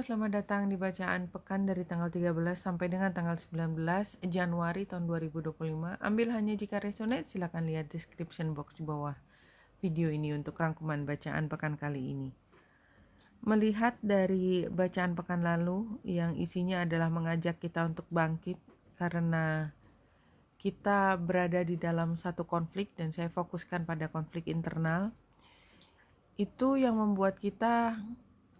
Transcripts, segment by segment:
selamat datang di bacaan pekan dari tanggal 13 sampai dengan tanggal 19 Januari tahun 2025. Ambil hanya jika resonate, silakan lihat description box di bawah video ini untuk rangkuman bacaan pekan kali ini. Melihat dari bacaan pekan lalu yang isinya adalah mengajak kita untuk bangkit karena kita berada di dalam satu konflik dan saya fokuskan pada konflik internal, itu yang membuat kita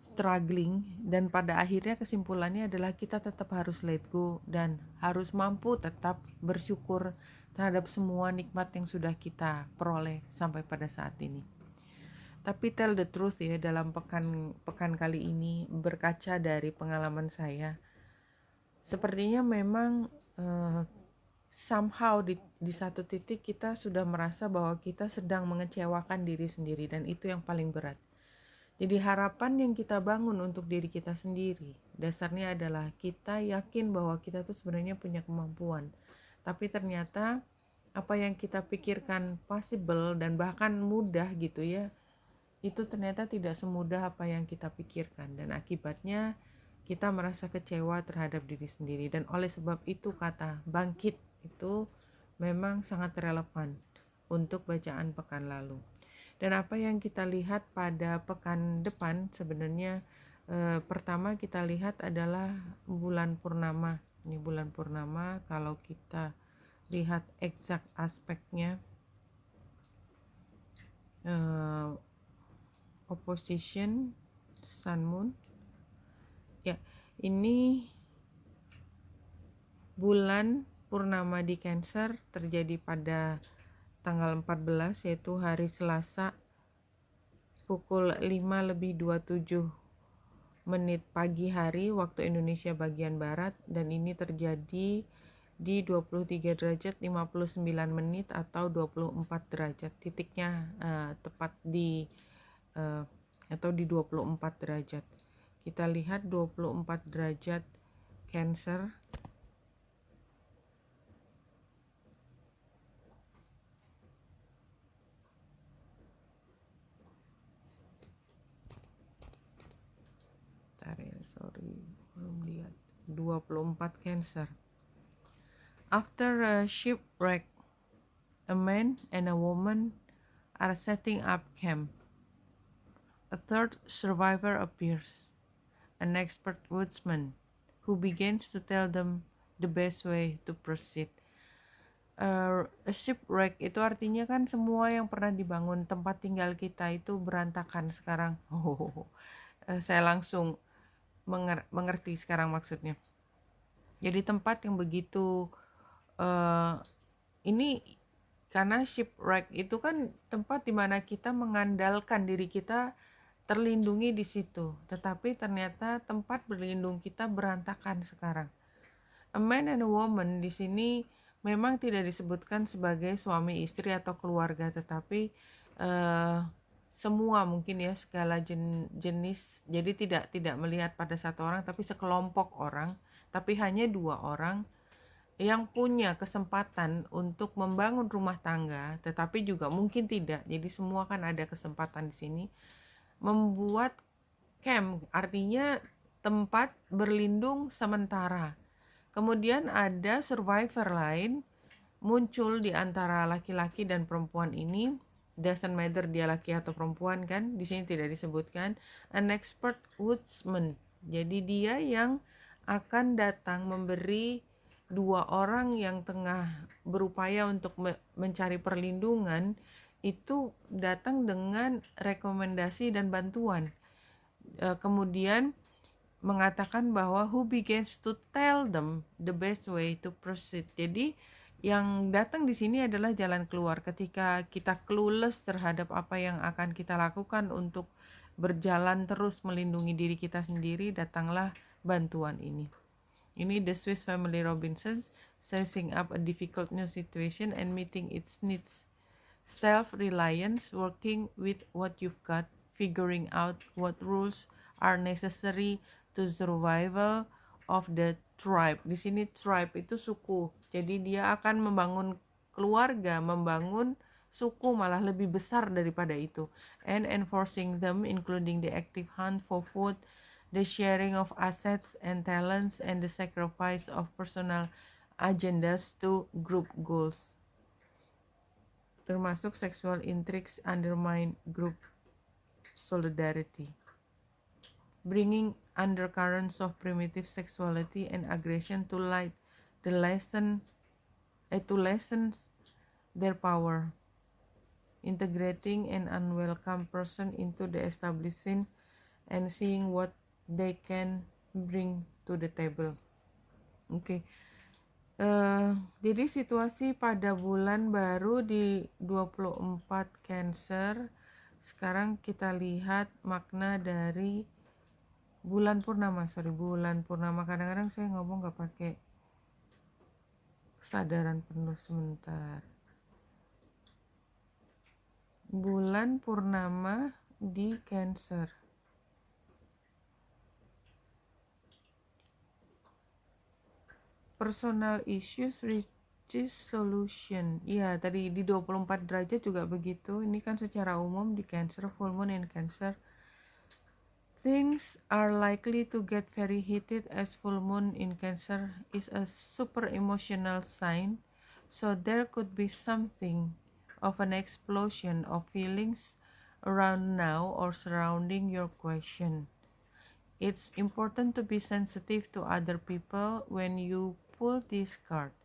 struggling, dan pada akhirnya kesimpulannya adalah kita tetap harus let go dan harus mampu tetap bersyukur terhadap semua nikmat yang sudah kita peroleh sampai pada saat ini. Tapi tell the truth ya, dalam pekan kali ini berkaca dari pengalaman saya, sepertinya memang somehow di satu titik kita sudah merasa bahwa kita sedang mengecewakan diri sendiri, dan itu yang paling berat. Jadi harapan yang kita bangun untuk diri kita sendiri, dasarnya adalah kita yakin bahwa kita tuh sebenarnya punya kemampuan. Tapi ternyata apa yang kita pikirkan possible dan bahkan mudah gitu ya, itu ternyata tidak semudah apa yang kita pikirkan. Dan akibatnya kita merasa kecewa terhadap diri sendiri. Dan oleh sebab itu kata bangkit itu memang sangat relevan untuk bacaan pekan lalu. Dan apa yang kita lihat pada pekan depan sebenarnya pertama kita lihat adalah bulan purnama. Ini bulan purnama, kalau kita lihat exact aspeknya, opposition sun moon. Ya, ini bulan purnama di Cancer terjadi pada tanggal 14, yaitu hari Selasa pukul 5:27 pagi hari waktu Indonesia bagian Barat, dan ini terjadi di 23 derajat 59 menit atau 24 derajat. Titiknya tepat di atau di 24 derajat. Kita lihat 24 derajat Cancer. Belum lihat. 24 Cancer. After a shipwreck, a man and a woman are setting up camp. A third survivor appears, an expert woodsman, who begins to tell them the best way to proceed. A shipwreck itu artinya kan semua yang pernah dibangun tempat tinggal kita itu berantakan sekarang. Saya langsung mengerti sekarang maksudnya. Jadi tempat yang begitu ini, karena shipwreck itu kan tempat dimana kita mengandalkan diri kita terlindungi di situ, tetapi ternyata tempat berlindung kita berantakan sekarang. A man and a woman di sini memang tidak disebutkan sebagai suami istri atau keluarga, tetapi semua mungkin ya, segala jenis. Jadi tidak melihat pada satu orang, tapi sekelompok orang, tapi hanya dua orang yang punya kesempatan untuk membangun rumah tangga, tetapi juga mungkin tidak. Jadi semua kan ada kesempatan di sini. Membuat camp artinya tempat berlindung sementara. Kemudian ada survivor lain muncul di antara laki-laki dan perempuan ini. Doesn't matter dia laki atau perempuan kan, di sini tidak disebutkan. An expert woodsman. Jadi dia yang akan datang memberi dua orang yang tengah berupaya untuk mencari perlindungan itu datang dengan rekomendasi dan bantuan. Kemudian mengatakan bahwa who begins to tell them the best way to proceed. Jadi yang datang di sini adalah jalan keluar ketika kita clueless terhadap apa yang akan kita lakukan untuk berjalan terus melindungi diri kita sendiri. Datanglah bantuan ini. Ini The Swiss Family Robinsons, sizing up a difficult new situation and meeting its needs. Self-reliance, working with what you've got, figuring out what rules are necessary to survival of the tribe. Di sini tribe itu suku. Jadi dia akan membangun keluarga, membangun suku, malah lebih besar daripada itu. And enforcing them, including the active hunt for food the sharing of assets and talents, and the sacrifice of personal agendas to group goals, termasuk sexual intrigues undermine group solidarity, bringing undercurrents of primitive sexuality and aggression to light, to lessen their power, integrating an unwelcome person into the establishment and seeing what they can bring to the table. Oke. Jadi situasi pada bulan baru di 24 Cancer. Sekarang kita lihat makna dari bulan purnama. Bulan purnama. Kadang-kadang saya ngomong gak pakai kesadaran penuh. Sebentar. Bulan purnama di Cancer. Personal issues reaches solution. Iya, tadi di 24 derajat juga begitu. Ini kan secara umum di Cancer, full moon in Cancer. Things are likely to get very heated as full moon in Cancer is a super emotional sign. So there could be something of an explosion of feelings around now or surrounding your question. It's important to be sensitive to other people when you pull this card.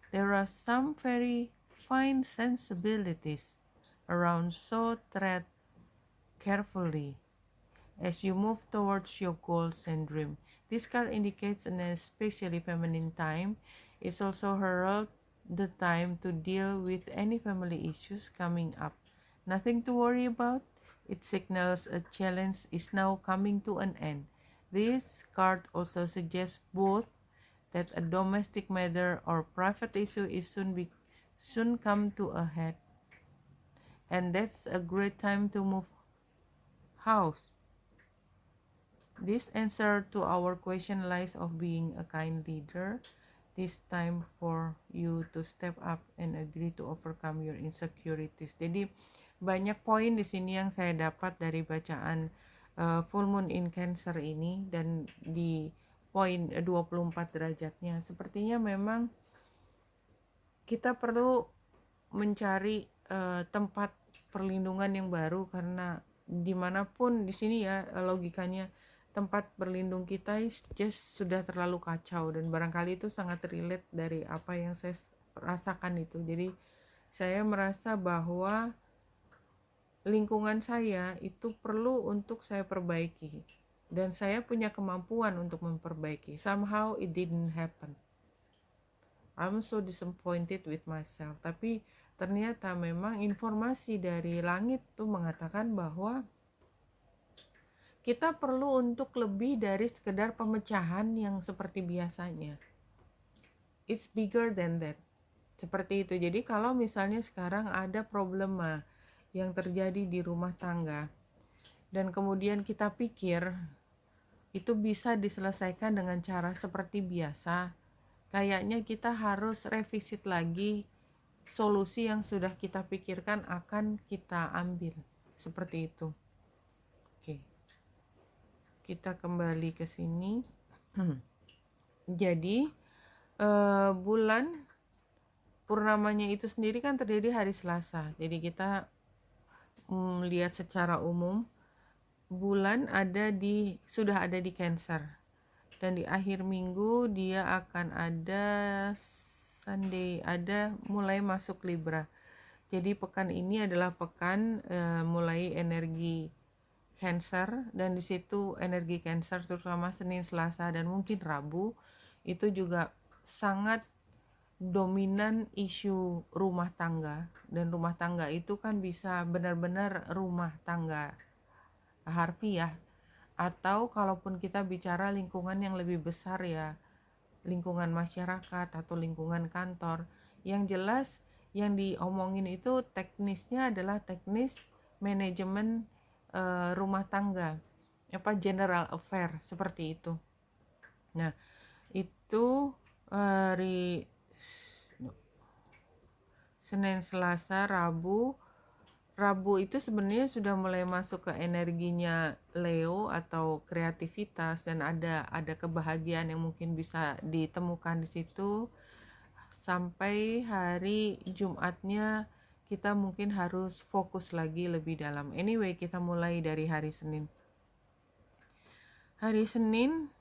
There are some very fine sensibilities around, so tread carefully as you move towards your goals and dream. This card indicates an especially feminine time. It's also herald the time to deal with any family issues coming up. Nothing to worry about. It signals a challenge is now coming to an end. This card also suggests both that a domestic matter or private issue is soon come to a head, and that's a great time to move house. This answer to our question lies of being a kind leader. This time for you to step up and agree to overcome your insecurities. Jadi banyak poin di sini yang saya dapat dari bacaan full moon in Cancer ini, dan di poin 24 derajatnya sepertinya memang kita perlu mencari tempat perlindungan yang baru, karena dimanapun di sini ya logikanya tempat berlindung kita just sudah terlalu kacau, dan barangkali itu sangat relate dari apa yang saya rasakan itu. Jadi saya merasa bahwa lingkungan saya itu perlu untuk saya perbaiki, dan saya punya kemampuan untuk memperbaiki. Somehow it didn't happen. I'm so disappointed with myself. Tapi ternyata memang informasi dari langit tuh mengatakan bahwa kita perlu untuk lebih dari sekedar pemecahan yang seperti biasanya. It's bigger than that. Seperti itu. Jadi kalau misalnya sekarang ada problema yang terjadi di rumah tangga, dan kemudian kita pikir itu bisa diselesaikan dengan cara seperti biasa, kayaknya kita harus revisit lagi solusi yang sudah kita pikirkan akan kita ambil. Seperti itu. Oke. Kita kembali ke sini. Jadi bulan purnamanya itu sendiri kan terjadi hari Selasa. Jadi kita melihat secara umum bulan sudah ada di Cancer, dan di akhir minggu dia akan ada Sunday, ada mulai masuk Libra. Jadi pekan ini adalah pekan mulai energi Cancer, dan di situ energi Cancer terutama Senin, Selasa, dan mungkin Rabu itu juga sangat dominan isu rumah tangga. Dan rumah tangga itu kan bisa benar-benar rumah tangga harfiah, atau kalaupun kita bicara lingkungan yang lebih besar ya, lingkungan masyarakat atau lingkungan kantor. Yang jelas yang diomongin itu teknisnya adalah teknis manajemen rumah tangga, general affair, seperti itu. Nah, itu hari Senin, Selasa, Rabu, Rabu itu sebenarnya sudah mulai masuk ke energinya Leo atau kreativitas, dan ada kebahagiaan yang mungkin bisa ditemukan di situ. Sampai hari Jumatnya kita mungkin harus fokus lagi lebih dalam. Anyway, kita mulai dari hari Senin. Hari Senin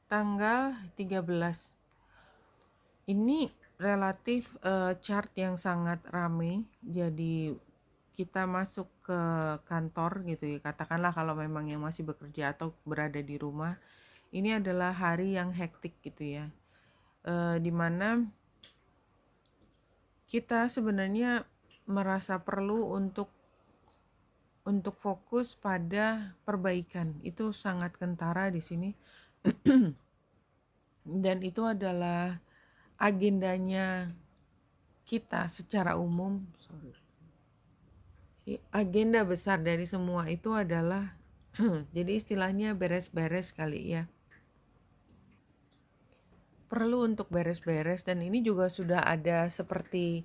tanggal 13. Ini relatif chart yang sangat ramai. Jadi kita masuk ke kantor gitu ya, katakanlah kalau memang yang masih bekerja atau berada di rumah, ini adalah hari yang hektik gitu ya, dimana kita sebenarnya merasa perlu untuk fokus pada perbaikan. Itu sangat kentara di sini. Dan itu adalah agendanya kita secara umum. Agenda besar dari semua itu adalah jadi istilahnya beres-beres kali ya. Perlu untuk beres-beres, dan ini juga sudah ada seperti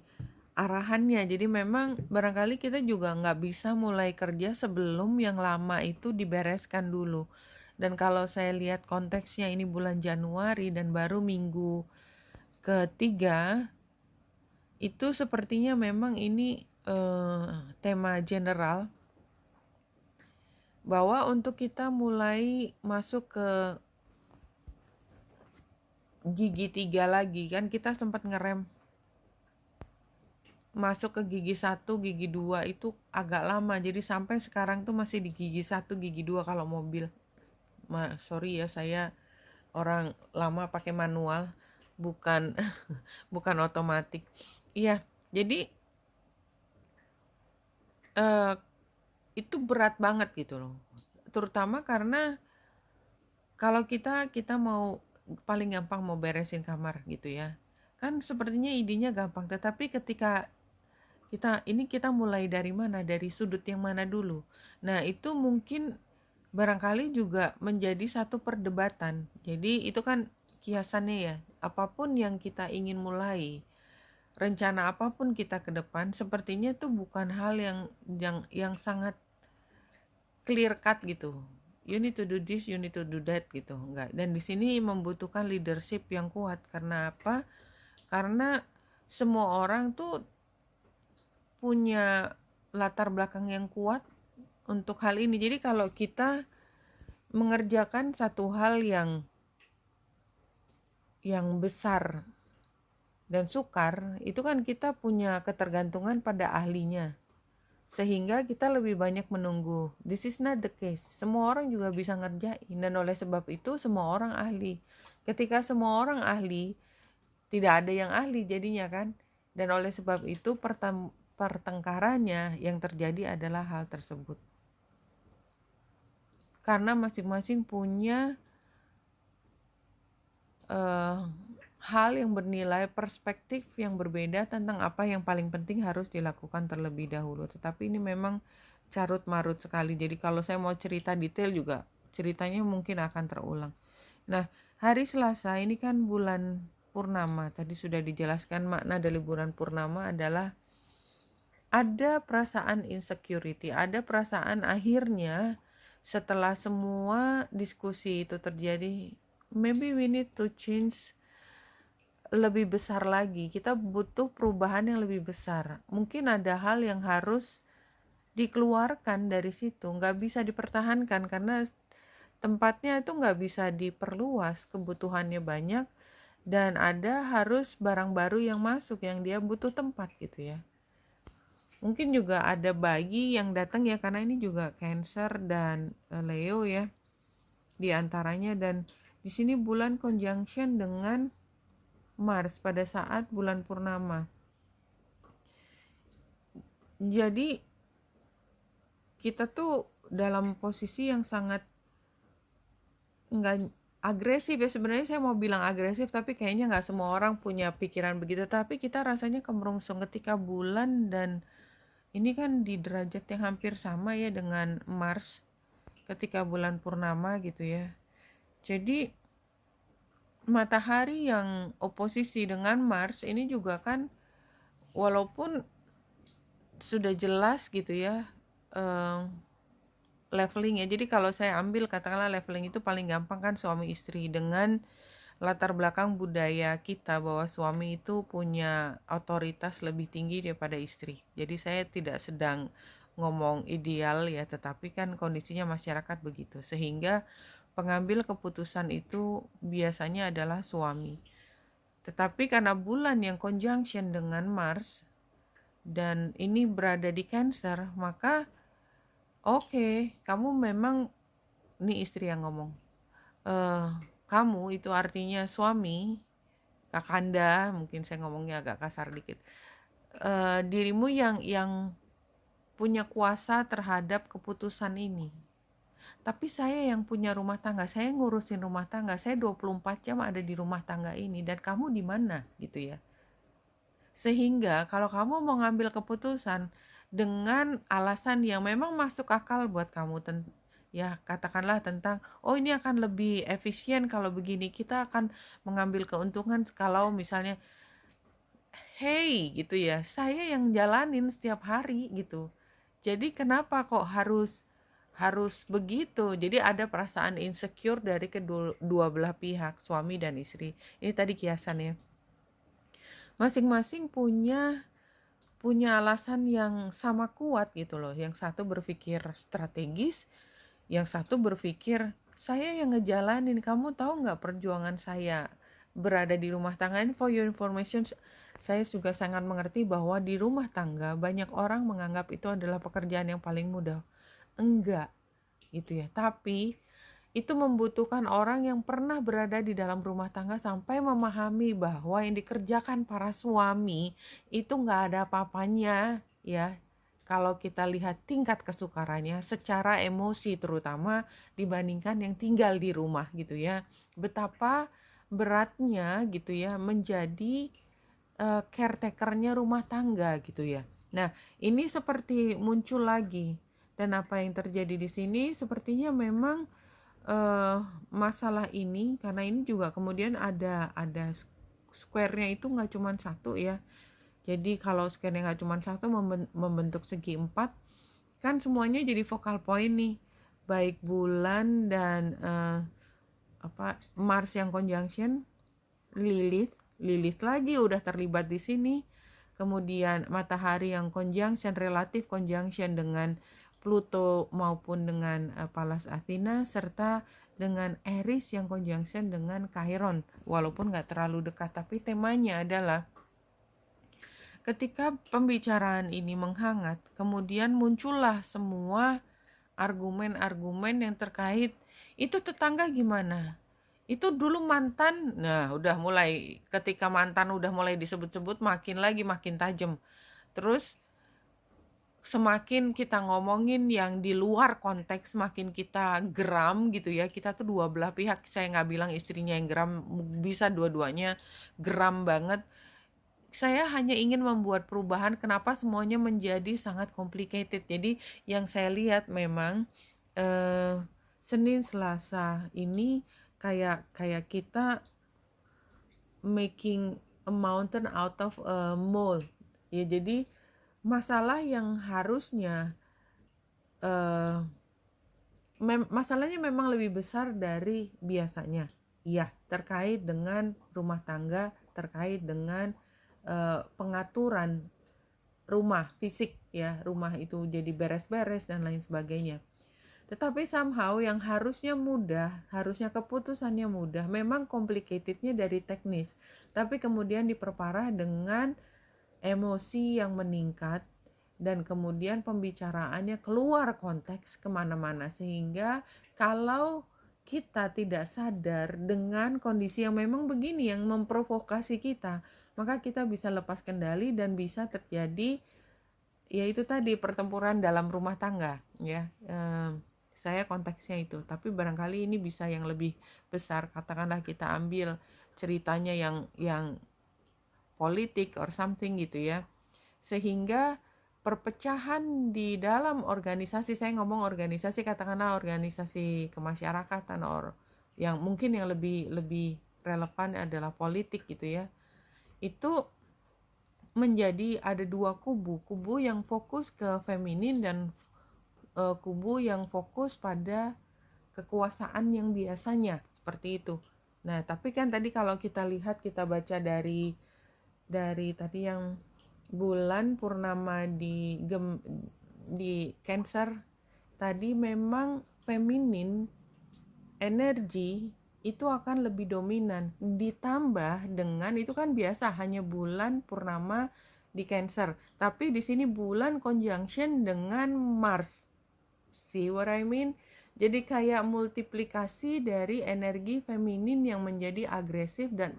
arahannya. Jadi memang barangkali kita juga nggak bisa mulai kerja sebelum yang lama itu dibereskan dulu. Dan kalau saya lihat konteksnya ini bulan Januari dan baru minggu ketiga, itu sepertinya memang ini tema general bahwa untuk kita mulai masuk ke gigi 3 lagi, kan kita sempat ngerem masuk ke gigi 1, gigi 2 itu agak lama. Jadi sampai sekarang tuh masih di gigi 1, gigi 2 kalau mobil. Sorry ya, saya orang lama pakai manual, bukan bukan otomatis. Iya, jadi itu berat banget gitu loh. Terutama karena kalau kita mau paling gampang mau beresin kamar gitu ya. Kan sepertinya idenya gampang, tetapi ketika kita mulai dari mana, dari sudut yang mana dulu. Nah, itu mungkin barangkali juga menjadi satu perdebatan. Jadi itu kan kiasannya ya. Apapun yang kita ingin mulai, rencana apapun kita ke depan, sepertinya itu bukan hal yang sangat clear cut gitu. You need to do this, you need to do that gitu. Enggak. Dan di sini membutuhkan leadership yang kuat. Karena apa? Karena semua orang tuh punya latar belakang yang kuat untuk hal ini. Jadi kalau kita mengerjakan satu hal yang besar dan sukar, itu kan kita punya ketergantungan pada ahlinya, sehingga kita lebih banyak menunggu. This is not the case. Semua orang juga bisa ngerjain, dan oleh sebab itu semua orang ahli. Ketika semua orang ahli, tidak ada yang ahli jadinya kan. Dan oleh sebab itu pertengkarannya yang terjadi adalah hal tersebut. Karena masing-masing punya hal yang bernilai, perspektif yang berbeda tentang apa yang paling penting harus dilakukan terlebih dahulu. Tetapi ini memang carut marut sekali. Jadi kalau saya mau cerita detail juga ceritanya mungkin akan terulang. Nah, hari Selasa ini kan bulan purnama. Tadi sudah dijelaskan makna dari bulan purnama adalah ada perasaan insecurity, ada perasaan akhirnya setelah semua diskusi itu terjadi, maybe we need to change lebih besar lagi. Kita butuh perubahan yang lebih besar. Mungkin ada hal yang harus dikeluarkan dari situ, nggak bisa dipertahankan karena tempatnya itu nggak bisa diperluas, kebutuhannya banyak, dan ada harus barang baru yang masuk yang dia butuh tempat gitu ya. Mungkin juga ada bayi yang datang ya, karena ini juga Cancer dan Leo ya di antaranya. Dan di sini bulan conjunction dengan Mars pada saat bulan purnama. Jadi kita tuh dalam posisi yang sangat nggak agresif ya. Sebenarnya saya mau bilang agresif, tapi kayaknya nggak semua orang punya pikiran begitu. Tapi kita rasanya kemerungsung ketika bulan, dan ini kan di derajat yang hampir sama ya dengan Mars ketika bulan purnama gitu ya. Jadi matahari yang oposisi dengan Mars ini juga kan, walaupun sudah jelas gitu ya, leveling ya. Jadi kalau saya ambil katakanlah leveling itu paling gampang kan suami istri, dengan latar belakang budaya kita bahwa suami itu punya otoritas lebih tinggi daripada istri. Jadi saya tidak sedang ngomong ideal ya, tetapi kan kondisinya masyarakat begitu. Sehingga pengambil keputusan itu biasanya adalah suami. Tetapi karena bulan yang conjunction dengan Mars dan ini berada di Cancer, maka oke, kamu memang, ini istri yang ngomong, eh kamu itu artinya suami, kakanda, mungkin saya ngomongnya agak kasar dikit, dirimu yang punya kuasa terhadap keputusan ini. Tapi saya yang punya rumah tangga, saya ngurusin rumah tangga, saya 24 jam ada di rumah tangga ini, dan kamu di mana gitu ya. Sehingga kalau kamu mau ngambil keputusan dengan alasan yang memang masuk akal buat kamu, ya katakanlah tentang, oh ini akan lebih efisien kalau begini, kita akan mengambil keuntungan kalau misalnya, hey gitu ya, saya yang jalanin setiap hari gitu. Jadi kenapa kok harus begitu? Jadi ada perasaan insecure dari kedua belah pihak, suami dan istri. Ini tadi kiasan ya. Masing-masing punya alasan yang sama kuat gitu loh. Yang satu berpikir strategis, yang satu berpikir saya yang ngejalanin, kamu tahu nggak perjuangan saya berada di rumah tangga ini. For your information, saya juga sangat mengerti bahwa di rumah tangga banyak orang menganggap itu adalah pekerjaan yang paling mudah. Enggak gitu ya, tapi itu membutuhkan orang yang pernah berada di dalam rumah tangga sampai memahami bahwa yang dikerjakan para suami itu nggak ada apa-apanya ya, kalau kita lihat tingkat kesukarannya secara emosi terutama dibandingkan yang tinggal di rumah gitu ya. Betapa beratnya gitu ya menjadi caretakernya rumah tangga gitu ya. Nah, ini seperti muncul lagi, dan apa yang terjadi di sini sepertinya memang masalah ini, karena ini juga kemudian ada square-nya itu nggak cuma satu ya. Jadi kalau square-nya nggak cuma satu membentuk segi 4, kan semuanya jadi focal point nih, baik bulan dan Mars yang conjunction Lilith lagi udah terlibat di sini. Kemudian matahari yang conjunction, relatif conjunction dengan Pluto maupun dengan Pallas Athena, serta dengan Eris yang conjunction dengan Chiron. Walaupun nggak terlalu dekat, tapi temanya adalah ketika pembicaraan ini menghangat, kemudian muncullah semua argumen-argumen yang terkait, itu tetangga gimana? Itu dulu mantan. Nah, udah mulai, ketika mantan udah mulai disebut-sebut makin tajam. Terus semakin kita ngomongin yang di luar konteks, makin kita geram gitu ya. Kita tuh dua belah pihak, saya nggak bilang istrinya yang geram, bisa dua-duanya geram banget. Saya hanya ingin membuat perubahan, kenapa semuanya menjadi sangat complicated. Jadi yang saya lihat memang Senin Selasa ini kayak kita making a mountain out of a mole ya. Jadi masalah yang harusnya masalahnya memang lebih besar dari biasanya ya, terkait dengan rumah tangga, terkait dengan pengaturan rumah fisik ya, rumah itu jadi beres-beres dan lain sebagainya. Tetapi somehow yang harusnya mudah, harusnya keputusannya mudah, memang complicatednya dari teknis, tapi kemudian diperparah dengan emosi yang meningkat, dan kemudian pembicaraannya keluar konteks kemana-mana, sehingga kalau kita tidak sadar dengan kondisi yang memang begini yang memprovokasi kita, maka kita bisa lepas kendali dan bisa terjadi yaitu tadi pertempuran dalam rumah tangga ya. Saya konteksnya itu, tapi barangkali ini bisa yang lebih besar. Katakanlah kita ambil ceritanya yang politik or something gitu ya, sehingga perpecahan di dalam organisasi, saya ngomong organisasi, katakanlah organisasi kemasyarakatan, or yang mungkin yang lebih relevan adalah politik gitu ya, itu menjadi ada dua kubu yang fokus ke feminin dan kubu yang fokus pada kekuasaan yang biasanya seperti itu. Nah, tapi kan tadi kalau kita lihat, kita baca dari tadi yang bulan purnama di Cancer tadi, memang feminin energi itu akan lebih dominan, ditambah dengan itu kan biasa hanya bulan purnama di Cancer, tapi di sini bulan conjunction dengan Mars. See what I mean? Jadi kayak multiplikasi dari energi feminin yang menjadi agresif dan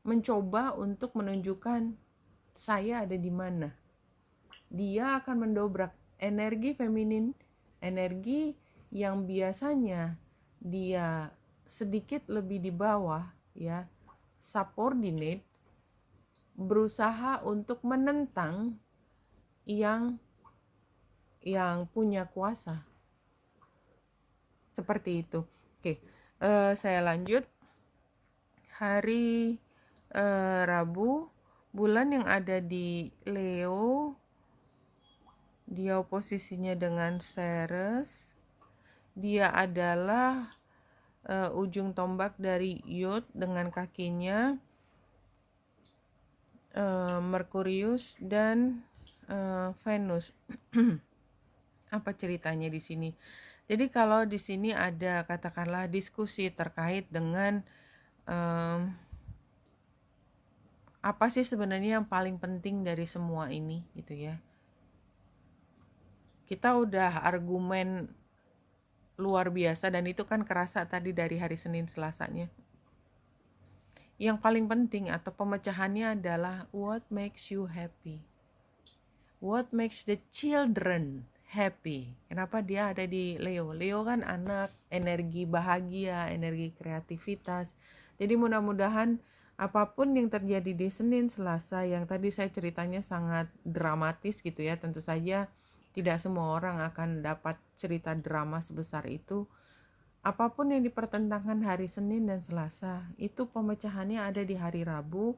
mencoba untuk menunjukkan saya ada di mana. Dia akan mendobrak energi feminin, energi yang biasanya dia sedikit lebih di bawah, ya, subordinate, berusaha untuk menentang yang punya kuasa. Seperti itu. Oke, saya lanjut. Hari Rabu, bulan yang ada di Leo, dia posisinya dengan Ceres. Dia adalah ujung tombak dari Yod dengan kakinya Merkurius dan Venus. Apa ceritanya di sini? Jadi kalau di sini ada katakanlah diskusi terkait dengan apa sih sebenarnya yang paling penting dari semua ini gitu ya. Kita udah argumen luar biasa dan itu kan kerasa tadi dari hari Senin Selasanya. Yang paling penting atau pemecahannya adalah what makes you happy? What makes the children happy? Kenapa dia ada di Leo? Leo kan anak, energi bahagia, energi kreativitas. Jadi mudah-mudahan apapun yang terjadi di Senin Selasa yang tadi saya ceritanya sangat dramatis gitu ya, tentu saja tidak semua orang akan dapat cerita drama sebesar itu. Apapun yang dipertentangkan hari Senin dan Selasa, itu pemecahannya ada di hari Rabu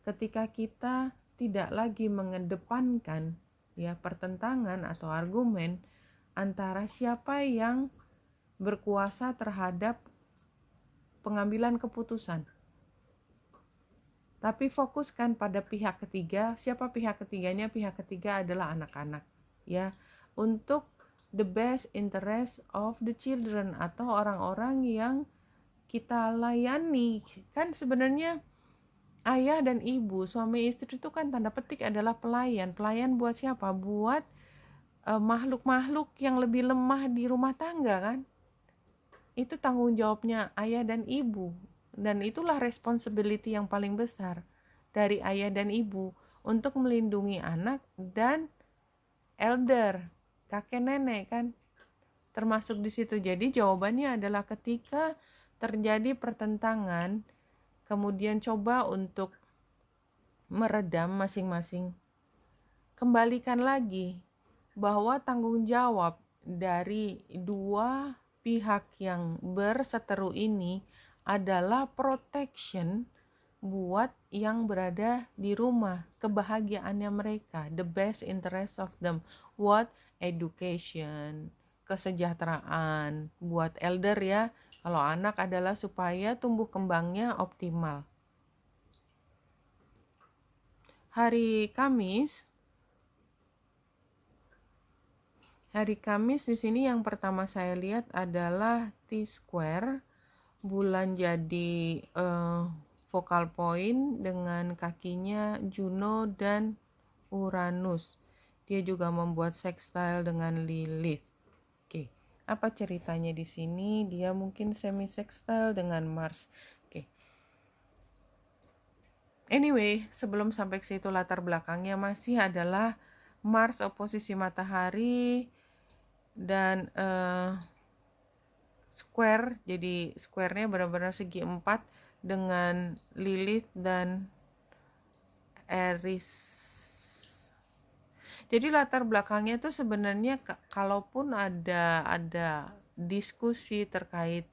ketika kita tidak lagi mengedepankan ya pertentangan atau argumen antara siapa yang berkuasa terhadap pengambilan keputusan. Tapi fokuskan pada pihak ketiga. Siapa pihak ketiganya? Pihak ketiga adalah anak-anak ya, untuk the best interest of the children atau orang-orang yang kita layani. Kan sebenarnya ayah dan ibu, suami istri itu kan tanda petik adalah pelayan. Pelayan buat siapa? Buat makhluk-makhluk yang lebih lemah di rumah tangga kan. Itu tanggung jawabnya ayah dan ibu. Dan itulah responsibility yang paling besar dari ayah dan ibu untuk melindungi anak dan elder, kakek nenek kan, termasuk di situ. Jadi jawabannya adalah ketika terjadi pertentangan, kemudian coba untuk meredam masing-masing. Kembalikan lagi bahwa tanggung jawab dari dua pihak yang berseteru ini adalah protection buat yang berada di rumah, kebahagiaannya mereka, the best interest of them. What? Education, kesejahteraan buat elder ya. Kalau anak adalah supaya tumbuh kembangnya optimal. Hari Kamis di sini yang pertama saya lihat adalah T-square, bulan jadi focal point dengan kakinya Juno dan Uranus. Dia juga membuat sextile dengan Lilith. Oke, apa ceritanya di sini? Dia mungkin semi sextile dengan Mars. Oke. Anyway, sebelum sampai ke situ latar belakangnya masih adalah Mars oposisi matahari dan square. Jadi square-nya benar-benar segi 4 dengan Lilith dan Aries. Jadi latar belakangnya tuh sebenarnya kalaupun ada diskusi terkait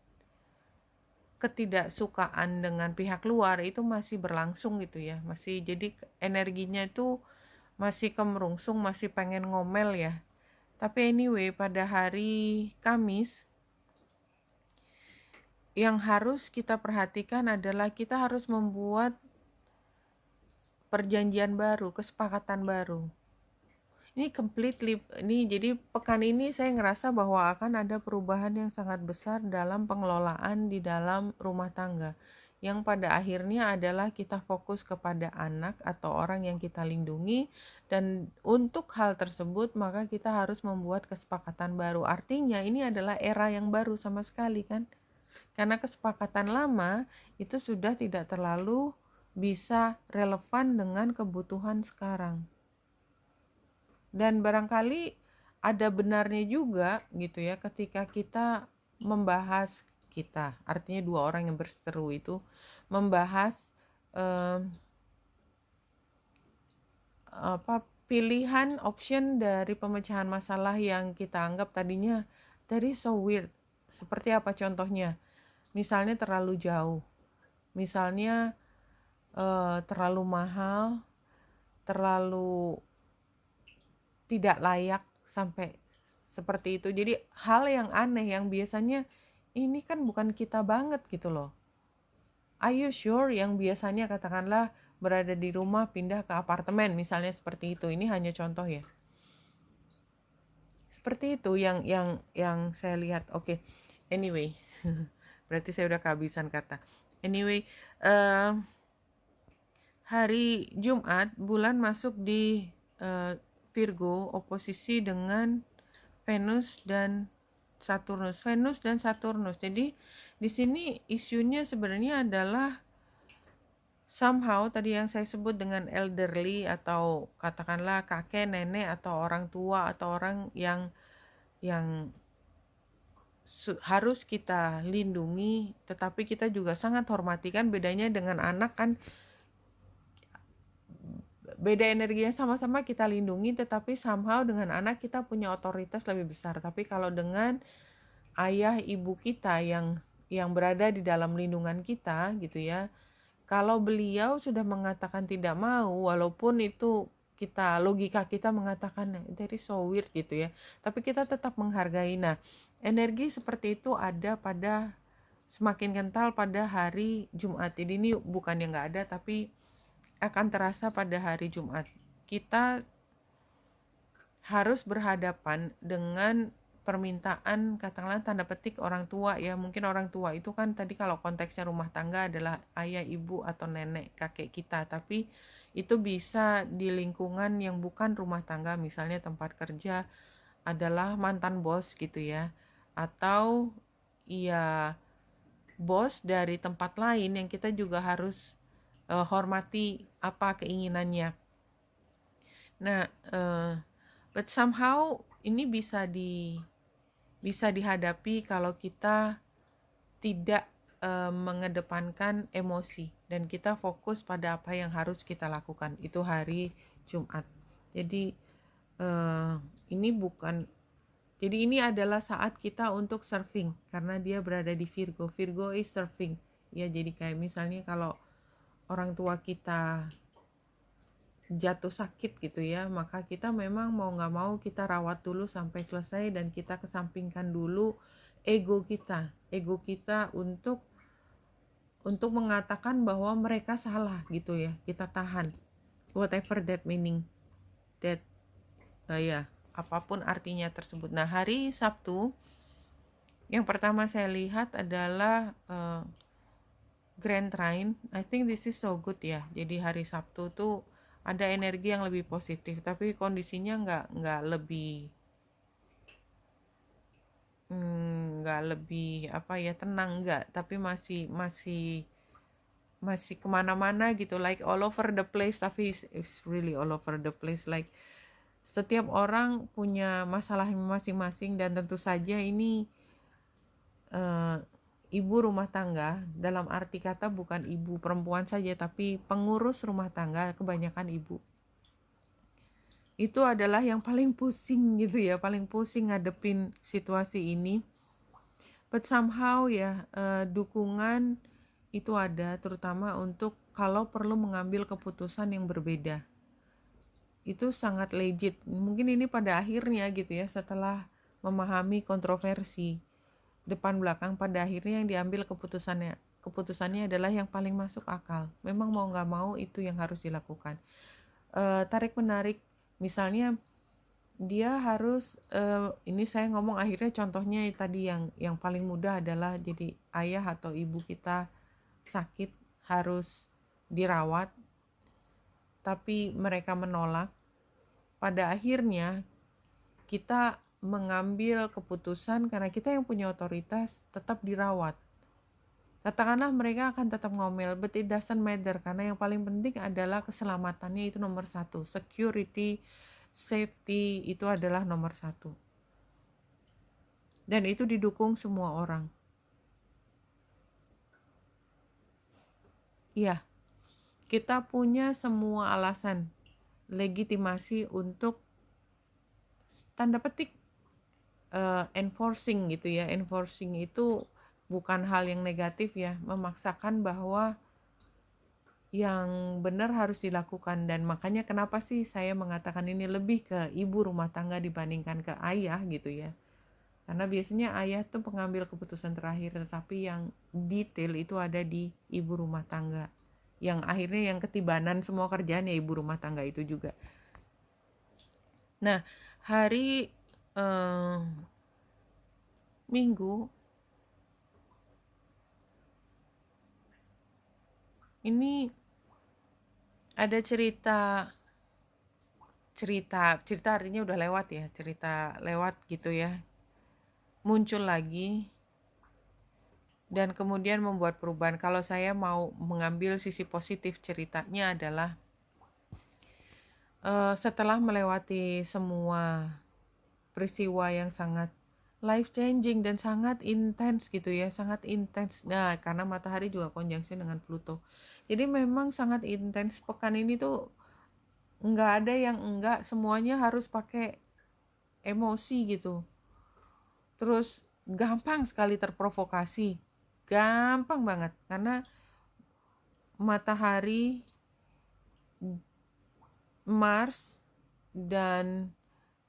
ketidaksukaan dengan pihak luar itu masih berlangsung gitu ya, masih, jadi energinya itu masih kemerungsung, masih pengen ngomel ya. Tapi anyway, pada hari Kamis yang harus kita perhatikan adalah kita harus membuat perjanjian baru, kesepakatan baru. Ini jadi pekan ini saya ngerasa bahwa akan ada perubahan yang sangat besar dalam pengelolaan di dalam rumah tangga, yang pada akhirnya adalah kita fokus kepada anak atau orang yang kita lindungi, dan untuk hal tersebut maka kita harus membuat kesepakatan baru. Artinya ini adalah era yang baru sama sekali kan, karena kesepakatan lama itu sudah tidak terlalu bisa relevan dengan kebutuhan sekarang. Dan barangkali ada benarnya juga gitu ya, ketika kita membahas, kita artinya dua orang yang berseteru itu membahas pilihan option dari pemecahan masalah yang kita anggap tadinya dari so weird. Seperti apa contohnya? Misalnya terlalu jauh, misalnya terlalu mahal, terlalu tidak layak, sampai seperti itu. Jadi hal yang aneh yang biasanya ini kan bukan kita banget gitu loh. Are you sure? Yang biasanya katakanlah berada di rumah pindah ke apartemen, misalnya seperti itu. Ini hanya contoh ya. Seperti itu yang saya lihat. Oke. Anyway, berarti saya udah kehabisan kata. Anyway, hari Jumat bulan masuk di Virgo, oposisi dengan Venus dan Saturnus. Jadi di sini isunya sebenarnya adalah somehow tadi yang saya sebut dengan elderly, atau katakanlah kakek, nenek, atau orang tua, atau orang yang harus kita lindungi, tetapi kita juga sangat hormati. Kan bedanya dengan anak kan, beda energinya, sama-sama kita lindungi, tetapi somehow dengan anak kita punya otoritas lebih besar. Tapi kalau dengan ayah ibu kita yang berada di dalam lindungan kita gitu ya, kalau beliau sudah mengatakan tidak mau, walaupun itu logika kita mengatakan dari so weird gitu ya, tapi kita tetap menghargai. Nah, energi seperti itu ada pada semakin kental pada hari Jumat. Jadi ini bukan yang nggak ada, tapi akan terasa pada hari Jumat. Kita harus berhadapan dengan permintaan, katakanlah tanda petik, orang tua ya. Mungkin orang tua itu kan tadi kalau konteksnya rumah tangga adalah ayah, ibu, atau nenek, kakek kita. Tapi itu bisa di lingkungan yang bukan rumah tangga, misalnya tempat kerja adalah mantan bos gitu ya, atau ya bos dari tempat lain yang kita juga harus hormati apa keinginannya. Nah, but somehow ini bisa dihadapi kalau kita tidak mengedepankan emosi dan kita fokus pada apa yang harus kita lakukan. Itu hari Jumat. Jadi ini adalah saat kita untuk surfing, karena dia berada di Virgo. Virgo is surfing. Ya, jadi kayak misalnya kalau orang tua kita jatuh sakit gitu ya, maka kita memang mau nggak mau kita rawat dulu sampai selesai, dan kita kesampingkan dulu ego kita untuk mengatakan bahwa mereka salah gitu ya. Kita tahan, whatever that meaning, that ya apapun artinya tersebut. Nah, hari Sabtu yang pertama saya lihat adalah Grand Trine. I think this is so good ya. Jadi hari Sabtu tuh ada energi yang lebih positif, tapi kondisinya nggak lebih tenang, nggak, tapi masih kemana-mana gitu, like all over the place. Tapi it's really all over the place, like setiap orang punya masalah masing-masing. Dan tentu saja ini ibu rumah tangga, dalam arti kata bukan ibu perempuan saja, tapi pengurus rumah tangga, kebanyakan ibu, itu adalah yang paling pusing gitu ya, paling pusing ngadepin situasi ini. But somehow ya, dukungan itu ada, terutama untuk kalau perlu mengambil keputusan yang berbeda. Itu sangat legit. Mungkin ini pada akhirnya gitu ya, setelah memahami kontroversi depan belakang, pada akhirnya yang diambil keputusannya adalah yang paling masuk akal. Memang mau nggak mau itu yang harus dilakukan. Tarik menarik, misalnya dia harus ini saya ngomong akhirnya contohnya tadi yang paling mudah adalah jadi ayah atau ibu kita sakit harus dirawat, tapi mereka menolak. Pada akhirnya kita mengambil keputusan karena kita yang punya otoritas tetap dirawat. Katakanlah mereka akan tetap ngomel, but it doesn't matter karena yang paling penting adalah keselamatannya, itu nomor satu. Security, safety itu adalah nomor satu. Dan itu didukung semua orang. Iya, kita punya semua alasan, legitimasi untuk tanda petik enforcing gitu ya. Enforcing itu bukan hal yang negatif ya, memaksakan bahwa yang benar harus dilakukan. Dan makanya kenapa sih saya mengatakan ini lebih ke ibu rumah tangga dibandingkan ke ayah gitu ya, karena biasanya ayah tuh pengambil keputusan terakhir, tetapi yang detail itu ada di ibu rumah tangga, yang akhirnya yang ketibanan semua kerjaan ya ibu rumah tangga itu juga. Nah, hari Minggu ini ada cerita artinya udah lewat ya, cerita lewat gitu ya, muncul lagi dan kemudian membuat perubahan. Kalau saya mau mengambil sisi positif ceritanya adalah setelah melewati semua peristiwa yang sangat life changing dan sangat intens gitu ya, sangat intens. Nah, karena matahari juga conjunction dengan Pluto, jadi memang sangat intens. Pekan ini tuh nggak ada yang enggak, semuanya harus pakai emosi gitu. Terus gampang sekali terprovokasi, gampang banget, karena matahari, Mars, dan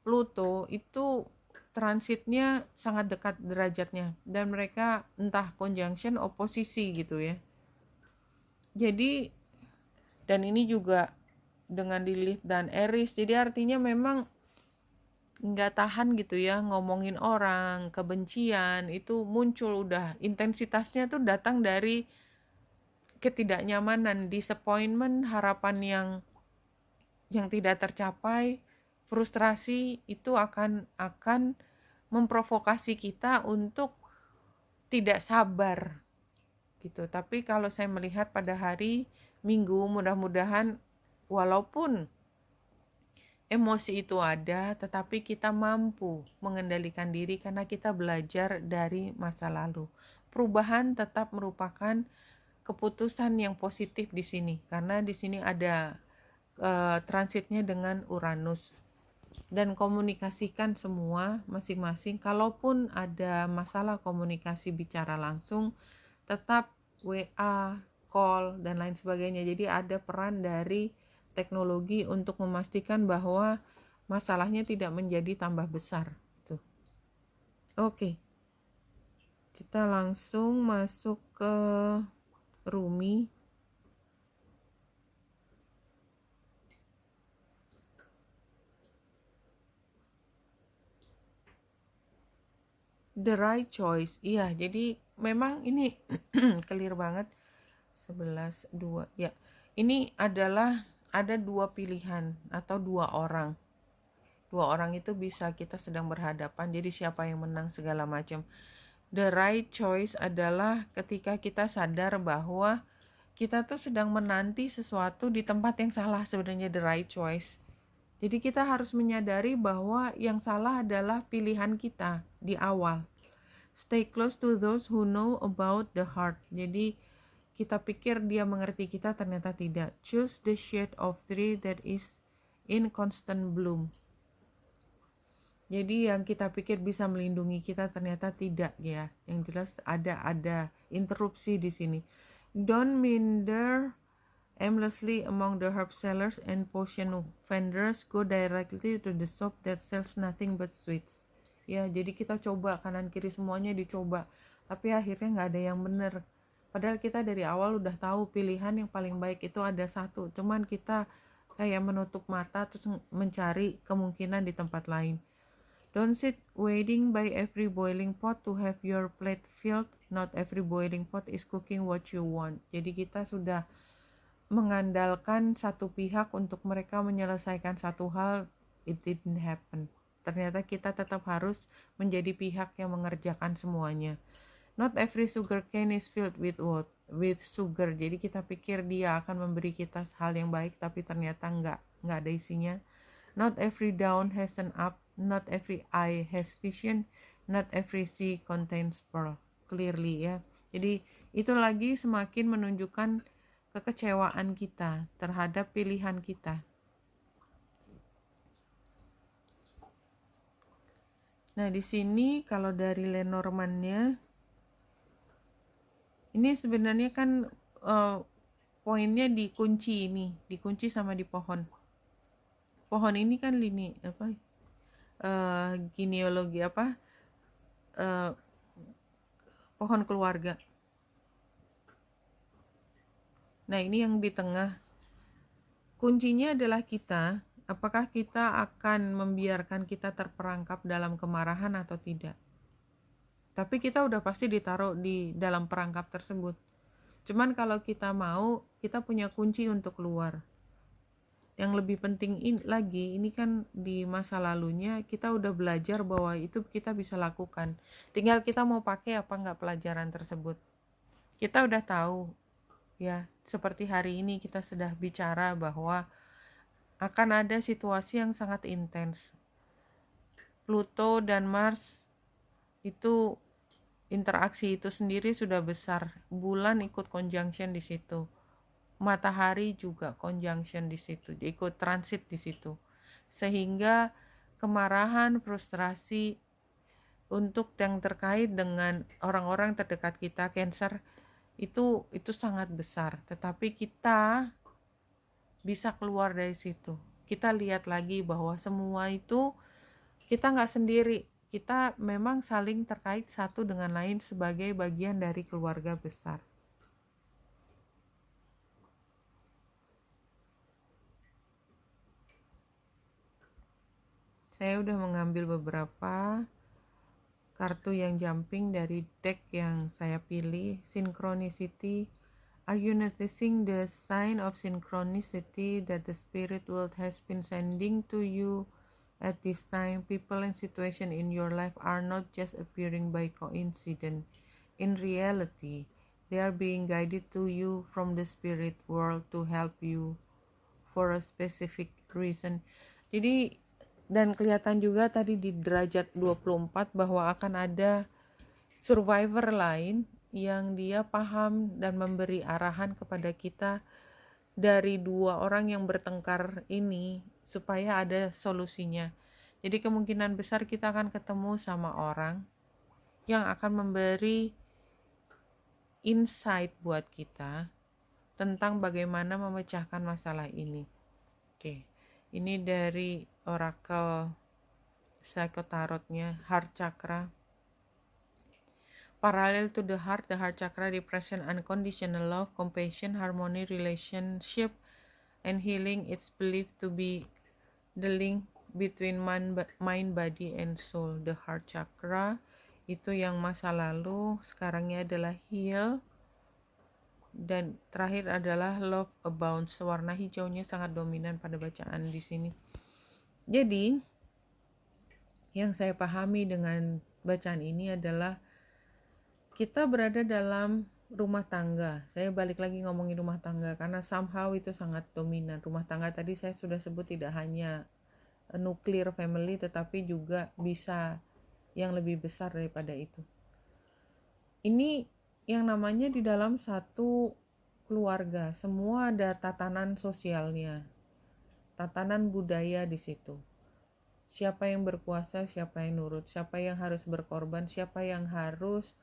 Pluto itu transitnya sangat dekat derajatnya, dan mereka entah conjunction oposisi gitu ya. Jadi, dan ini juga dengan Lilith dan Aries, jadi artinya memang nggak tahan gitu ya, ngomongin orang, kebencian itu muncul, udah intensitasnya tuh datang dari ketidaknyamanan, disappointment, harapan yang tidak tercapai, frustrasi itu akan memprovokasi kita untuk tidak sabar gitu. Tapi kalau saya melihat pada hari Minggu, mudah-mudahan walaupun emosi itu ada, tetapi kita mampu mengendalikan diri karena kita belajar dari masa lalu. Perubahan tetap merupakan keputusan yang positif di sini, karena di sini ada transitnya dengan Uranus. Dan komunikasikan semua masing-masing. Kalaupun ada masalah komunikasi bicara langsung, tetap WA, call, dan lain sebagainya. Jadi ada peran dari teknologi untuk memastikan bahwa masalahnya tidak menjadi tambah besar. Tuh. Oke, kita langsung masuk ke Rumi. The right choice. Iya, jadi memang ini clear banget. 11, 2. Ya, ini adalah ada dua pilihan atau dua orang. Dua orang itu bisa kita sedang berhadapan, jadi siapa yang menang segala macam. The right choice adalah ketika kita sadar bahwa kita tuh sedang menanti sesuatu di tempat yang salah, sebenarnya the right choice. Jadi kita harus menyadari bahwa yang salah adalah pilihan kita di awal. Stay close to those who know about the heart. Jadi kita pikir dia mengerti kita, ternyata tidak. Choose the shade of tree that is in constant bloom. Jadi yang kita pikir bisa melindungi kita ternyata tidak ya. Yang jelas ada interupsi di sini. Don't minder aimlessly among the herb sellers and potion vendors. Go directly to the shop that sells nothing but sweets. Ya, jadi kita coba kanan kiri semuanya dicoba. Tapi akhirnya nggak ada yang benar. Padahal kita dari awal udah tahu pilihan yang paling baik itu ada satu. Cuman kita kayak menutup mata terus mencari kemungkinan di tempat lain. Don't sit waiting by every boiling pot to have your plate filled. Not every boiling pot is cooking what you want. Jadi kita sudah mengandalkan satu pihak untuk mereka menyelesaikan satu hal. It didn't happen. Ternyata kita tetap harus menjadi pihak yang mengerjakan semuanya. Not every sugar cane is filled with sugar. Jadi kita pikir dia akan memberi kita hal yang baik, tapi ternyata nggak ada isinya. Not every down has an up. Not every eye has vision. Not every sea contains pearl. Clearly ya. Jadi itu lagi semakin menunjukkan kekecewaan kita terhadap pilihan kita. Nah, di sini kalau dari Lenormand-nya, ini sebenarnya kan poinnya dikunci sama di pohon. Pohon ini kan genealogi pohon keluarga. Nah, ini yang di tengah. Kuncinya adalah kita. Apakah kita akan membiarkan kita terperangkap dalam kemarahan atau tidak? Tapi kita udah pasti ditaruh di dalam perangkap tersebut. Cuman kalau kita mau, kita punya kunci untuk keluar. Yang lebih penting lagi, ini kan di masa lalunya kita udah belajar bahwa itu kita bisa lakukan. Tinggal kita mau pakai apa enggak pelajaran tersebut. Kita udah tahu, ya, seperti hari ini kita sudah bicara bahwa akan ada situasi yang sangat intens. Pluto dan Mars itu interaksi itu sendiri sudah besar. Bulan ikut conjunction di situ. Matahari juga conjunction di situ, ikut transit di situ. Sehingga kemarahan, frustrasi untuk yang terkait dengan orang-orang terdekat kita, Cancer, itu sangat besar. Tetapi kita bisa keluar dari situ. Kita lihat lagi bahwa semua itu kita nggak sendiri. Kita memang saling terkait satu dengan lain sebagai bagian dari keluarga besar. Saya udah mengambil beberapa kartu yang jumping dari deck yang saya pilih. Synchronicity. Are you noticing the sign of synchronicity that the spirit world has been sending to you at this time? People and situation in your life are not just appearing by coincidence. In reality, they are being guided to you from the spirit world to help you for a specific reason. Jadi, dan kelihatan juga tadi di derajat 24 bahwa akan ada survivor lain yang dia paham dan memberi arahan kepada kita dari dua orang yang bertengkar ini supaya ada solusinya. Jadi kemungkinan besar kita akan ketemu sama orang yang akan memberi insight buat kita tentang bagaimana memecahkan masalah ini. Oke. Ini dari Oracle Psychotarotnya, Heart Chakra. Parallel to the heart chakra represent unconditional love, compassion, harmony, relationship, and healing. It's believed to be the link between mind, body, and soul. The heart chakra itu yang masa lalu, sekarangnya adalah heal. Dan terakhir adalah love abounds. Warna hijaunya sangat dominan pada bacaan di sini. Jadi yang saya pahami dengan bacaan ini adalah kita berada dalam rumah tangga. Saya balik lagi ngomongin rumah tangga karena somehow itu sangat dominan. Rumah tangga tadi saya sudah sebut tidak hanya nuclear family tetapi juga bisa yang lebih besar daripada itu. Ini yang namanya di dalam satu keluarga, semua ada tatanan sosialnya, tatanan budaya di situ. Siapa yang berkuasa, siapa yang nurut, siapa yang harus berkorban, siapa yang harus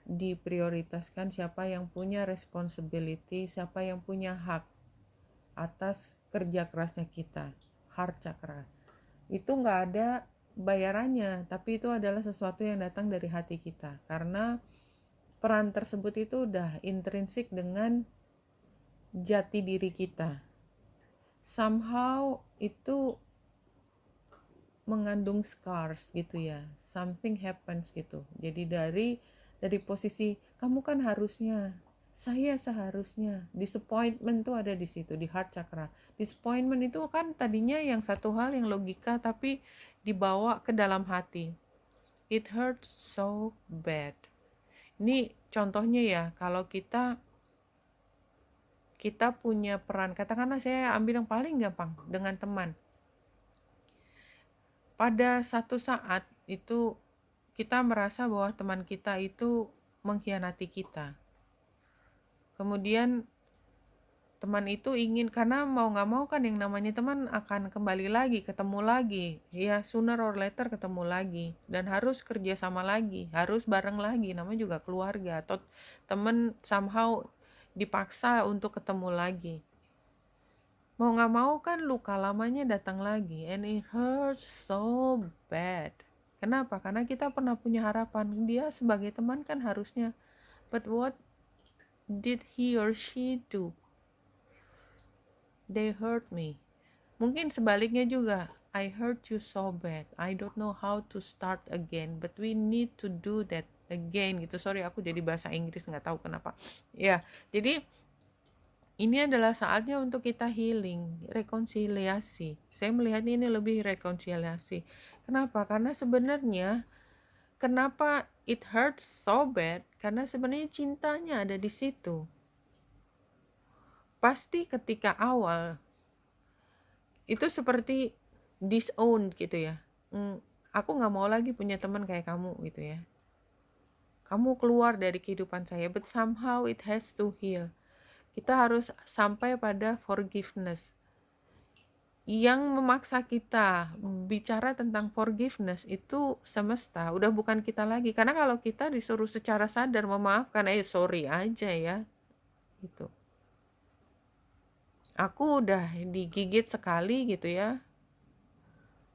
diprioritaskan, siapa yang punya responsibility, siapa yang punya hak atas kerja kerasnya kita. Heart chakra itu nggak ada bayarannya, tapi itu adalah sesuatu yang datang dari hati kita, karena peran tersebut itu udah intrinsik dengan jati diri kita. Somehow itu mengandung scars gitu ya, something happens gitu. Jadi dari posisi kamu kan harusnya, saya seharusnya, disappointment tuh ada di situ, di heart chakra. Disappointment itu kan tadinya yang satu hal yang logika, tapi dibawa ke dalam hati. It hurts so bad. Ini contohnya ya, kalau kita punya peran, katakanlah saya ambil yang paling gampang dengan teman. Pada satu saat itu kita merasa bahwa teman kita itu mengkhianati kita. Kemudian teman itu ingin, karena mau nggak mau kan yang namanya teman akan kembali lagi, ketemu lagi. Ya sooner or later ketemu lagi. Dan harus kerja sama lagi, harus bareng lagi, namanya juga keluarga. Atau teman somehow dipaksa untuk ketemu lagi. Mau nggak mau kan luka lamanya datang lagi, and it hurts so bad. Kenapa? Karena kita pernah punya harapan, dia sebagai teman kan harusnya, but what did he or she do? They hurt me. Mungkin sebaliknya juga, I hurt you so bad, I don't know how to start again, but we need to do that again gitu. Sorry, aku jadi bahasa Inggris, nggak tahu kenapa ya. Jadi ini adalah saatnya untuk kita healing, rekonsiliasi. Saya melihat ini lebih rekonsiliasi. Kenapa? Karena sebenarnya, kenapa it hurts so bad? Karena sebenarnya cintanya ada di situ. Pasti ketika awal, itu seperti disown gitu ya. Aku gak mau lagi punya teman kayak kamu gitu ya. Kamu keluar dari kehidupan saya, but somehow it has to heal. Kita harus sampai pada forgiveness. Yang memaksa kita bicara tentang forgiveness itu semesta, udah bukan kita lagi. Karena kalau kita disuruh secara sadar memaafkan, sorry aja ya gitu. Aku udah digigit sekali gitu ya,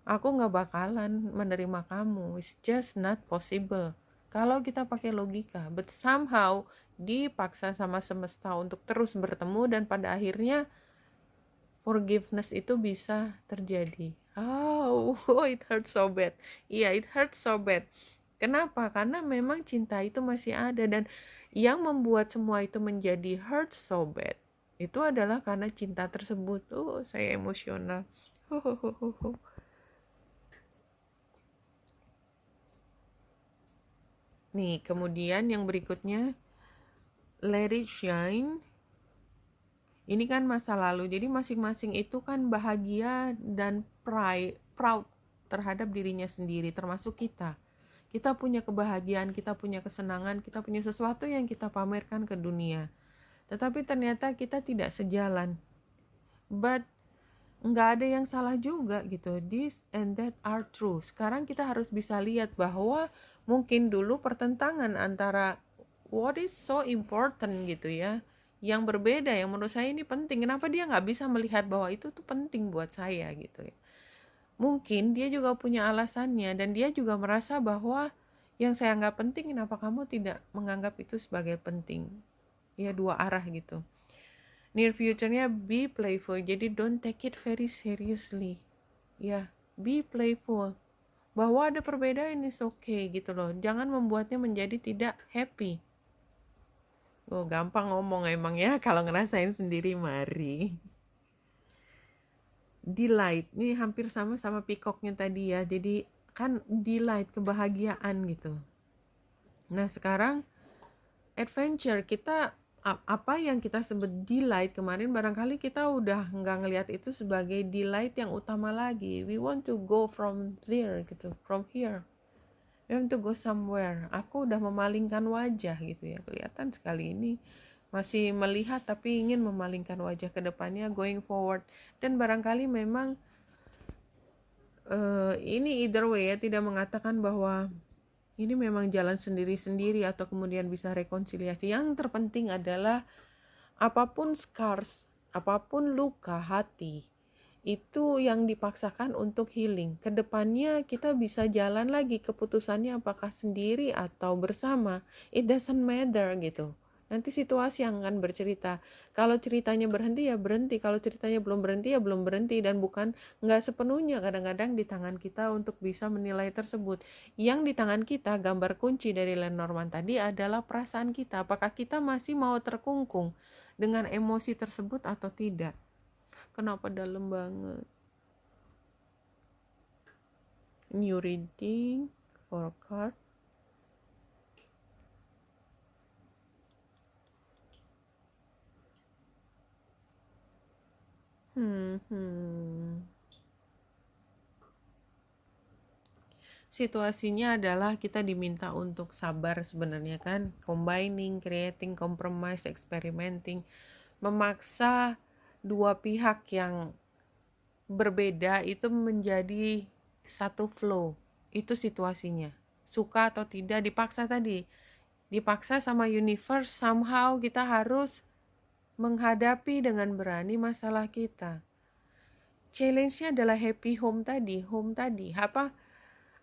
aku gak bakalan menerima kamu, it's just not possible. Kalau kita pakai logika, but somehow dipaksa sama semesta untuk terus bertemu, dan pada akhirnya forgiveness itu bisa terjadi. Oh, it hurts so bad. Iya, it hurts so bad. Kenapa? Karena memang cinta itu masih ada, dan yang membuat semua itu menjadi hurt so bad itu adalah karena cinta tersebut. Saya emosional. Nih, kemudian yang berikutnya, let it shine. Ini kan masa lalu, jadi masing-masing itu kan bahagia dan proud terhadap dirinya sendiri, termasuk kita. Kita punya kebahagiaan, kita punya kesenangan, kita punya sesuatu yang kita pamerkan ke dunia. Tetapi ternyata kita tidak sejalan. But nggak ada yang salah juga gitu. This and that are true. Sekarang kita harus bisa lihat bahwa mungkin dulu pertentangan antara what is so important gitu ya, yang berbeda, yang menurut saya ini penting. Kenapa dia nggak bisa melihat bahwa itu tuh penting buat saya gitu ya. Mungkin dia juga punya alasannya, dan dia juga merasa bahwa yang saya anggap penting, kenapa kamu tidak menganggap itu sebagai penting. Ya, dua arah gitu. Near future-nya be playful, jadi don't take it very seriously. Ya, be playful. Bahwa ada perbedaan is okay gitu loh. Jangan membuatnya menjadi tidak happy. Gampang ngomong emang ya, kalau ngerasain sendiri mari. Delight, ini hampir sama peacocknya tadi ya. Jadi kan delight, kebahagiaan gitu. Nah sekarang adventure, kita apa yang kita sebut delight kemarin, barangkali kita udah nggak ngelihat itu sebagai delight yang utama lagi. We want to go from there gitu, from here. We want to go somewhere. Aku udah memalingkan wajah gitu ya, kelihatan sekali ini masih melihat tapi ingin memalingkan wajah ke depannya, going forward. Dan barangkali memang ini either way ya, tidak mengatakan bahwa ini memang jalan sendiri-sendiri atau kemudian bisa rekonsiliasi. Yang terpenting adalah apapun scars, apapun luka hati, itu yang dipaksakan untuk healing. Kedepannya kita bisa jalan lagi, keputusannya apakah sendiri atau bersama. It doesn't matter gitu. Nanti situasi yang akan bercerita. Kalau ceritanya berhenti ya berhenti, kalau ceritanya belum berhenti ya belum berhenti. Dan bukan nggak sepenuhnya kadang-kadang di tangan kita untuk bisa menilai tersebut. Yang di tangan kita, gambar kunci dari Lenormand tadi adalah perasaan kita. Apakah kita masih mau terkungkung dengan emosi tersebut atau tidak? Kenapa dalam banget? New reading for card. Situasinya adalah kita diminta untuk sabar sebenarnya kan, combining, creating, compromise, experimenting, memaksa dua pihak yang berbeda itu menjadi satu flow. Itu situasinya. Suka atau tidak, dipaksa tadi. Dipaksa sama universe, somehow kita harus menghadapi dengan berani masalah kita. Challenge-nya adalah happy home tadi.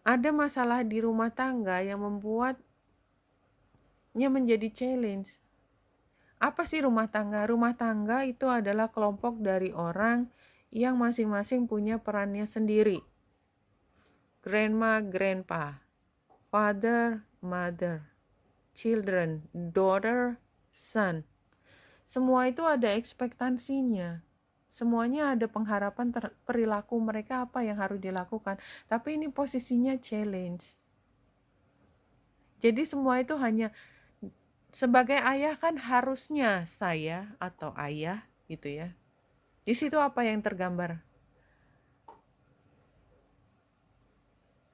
Ada masalah di rumah tangga yang membuatnya menjadi challenge. Apa sih rumah tangga? Rumah tangga itu adalah kelompok dari orang yang masing-masing punya perannya sendiri. Grandma, grandpa, father, mother, children, daughter, son. Semua itu ada ekspektasinya. Semuanya ada pengharapan perilaku mereka apa yang harus dilakukan. Tapi ini posisinya challenge. Jadi semua itu hanya sebagai ayah kan harusnya saya atau ayah gitu ya. Di situ apa yang tergambar?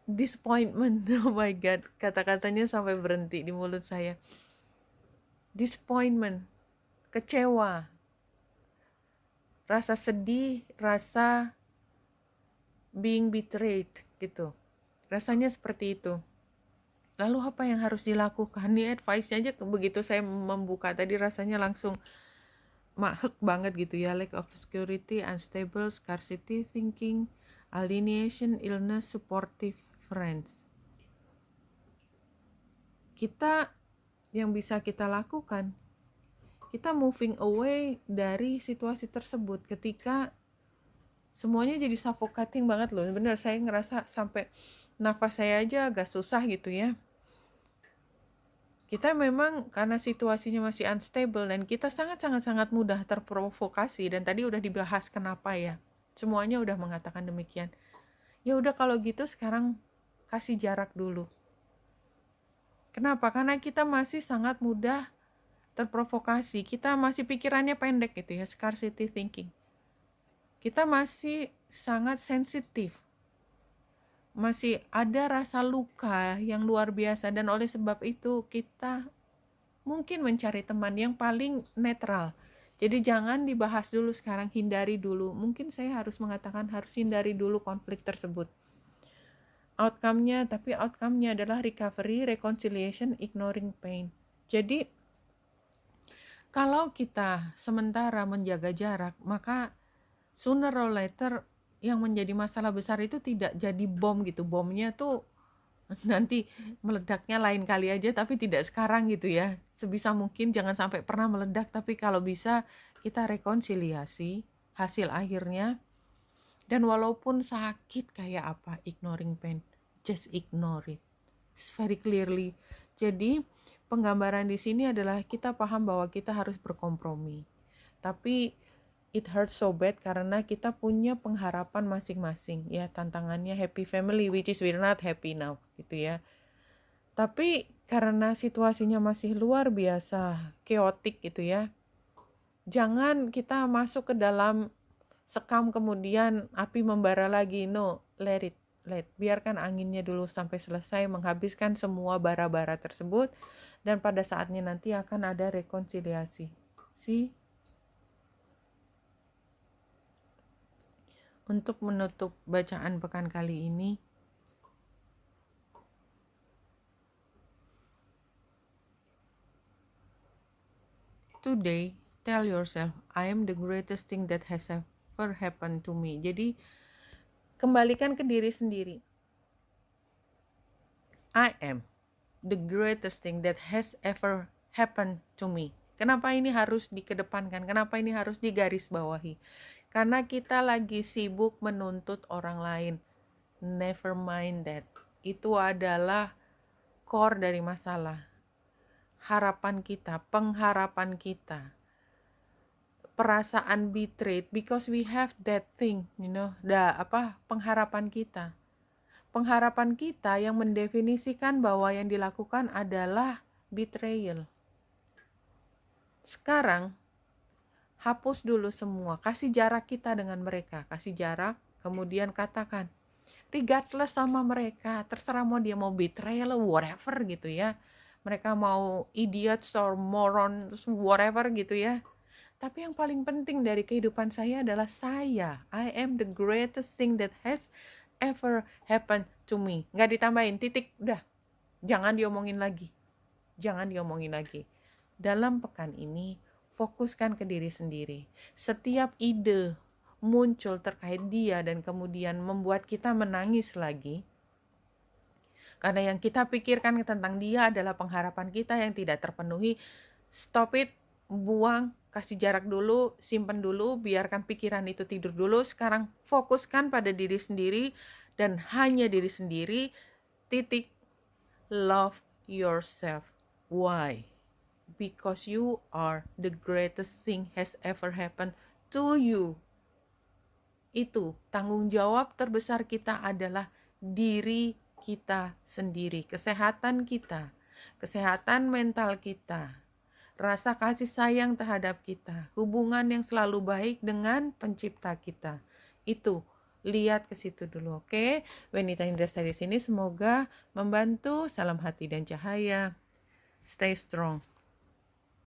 Disappointment. Oh my god, kata-katanya sampai berhenti di mulut saya. Disappointment, kecewa, rasa sedih, rasa being betrayed gitu. Rasanya seperti itu. Lalu apa yang harus dilakukan? Nih advice-nya aja begitu saya membuka tadi rasanya langsung mahek banget gitu ya. Lack of security, unstable, scarcity thinking, alienation, illness, supportive friends. Kita yang bisa kita lakukan, kita moving away dari situasi tersebut ketika semuanya jadi suffocating banget loh. Bener, saya ngerasa sampai nafas saya aja agak susah gitu ya. Kita memang karena situasinya masih unstable dan kita sangat mudah terprovokasi, dan tadi udah dibahas kenapa ya. Semuanya udah mengatakan demikian. Ya udah kalau gitu sekarang kasih jarak dulu. Kenapa? Karena kita masih sangat mudah terprovokasi. Kita masih pikirannya pendek gitu ya, scarcity thinking. Kita masih sangat sensitif. Masih ada rasa luka yang luar biasa, dan oleh sebab itu kita mungkin mencari teman yang paling netral. Jadi jangan dibahas dulu sekarang, hindari dulu. Mungkin saya harus mengatakan harus hindari dulu konflik tersebut. Outcome-nya adalah recovery, reconciliation, ignoring pain. Jadi kalau kita sementara menjaga jarak, maka sooner or later yang menjadi masalah besar itu tidak jadi bom gitu. Bomnya tuh nanti meledaknya lain kali aja, tapi tidak sekarang gitu ya. Sebisa mungkin jangan sampai pernah meledak, tapi kalau bisa kita rekonsiliasi hasil akhirnya. Dan walaupun sakit kayak apa, ignoring pain, just ignore it. It's very clearly. Jadi penggambaran di sini adalah kita paham bahwa kita harus berkompromi. Tapi it hurts so bad karena kita punya pengharapan masing-masing ya. Tantangannya happy family, which is we're not happy now gitu ya. Tapi karena situasinya masih luar biasa chaotic gitu ya, jangan kita masuk ke dalam sekam kemudian api membara lagi. No, let biarkan anginnya dulu sampai selesai menghabiskan semua bara-bara tersebut, dan pada saatnya nanti akan ada rekonsiliasi. See? Untuk menutup bacaan pekan kali ini, today, tell yourself, I am the greatest thing that has ever happened to me. Jadi, kembalikan ke diri sendiri. I am the greatest thing that has ever happened to me. Kenapa ini harus dikedepankan? Kenapa ini harus digarisbawahi? Karena kita lagi sibuk menuntut orang lain. Never mind that. Itu adalah core dari masalah. Harapan kita, pengharapan kita. Perasaan betrayed because we have that thing, pengharapan kita. Pengharapan kita yang mendefinisikan bahwa yang dilakukan adalah betrayal. Sekarang, hapus dulu semua, kasih jarak kita dengan mereka, kasih jarak, kemudian katakan, regardless sama mereka, terserah mau dia mau betrayal, whatever gitu ya. Mereka mau idiots or morons, whatever gitu ya. Tapi yang paling penting dari kehidupan saya adalah saya. I am the greatest thing that has ever happened to me. Nggak ditambahin, titik, udah. Jangan diomongin lagi. Dalam pekan ini, fokuskan ke diri sendiri. Setiap ide muncul terkait dia dan kemudian membuat kita menangis lagi, karena yang kita pikirkan tentang dia adalah pengharapan kita yang tidak terpenuhi. Stop it, buang, kasih jarak dulu, simpen dulu, biarkan pikiran itu tidur dulu. Sekarang fokuskan pada diri sendiri dan hanya diri sendiri. Titik. Love yourself. Why? Because you are the greatest thing has ever happened to you. Itu tanggung jawab terbesar kita adalah diri kita sendiri, kesehatan kita, kesehatan mental kita, rasa kasih sayang terhadap kita, hubungan yang selalu baik dengan pencipta kita. Itu, lihat ke situ dulu, oke? Wenita Indrasta di sini, semoga membantu. Salam hati dan cahaya. Stay strong.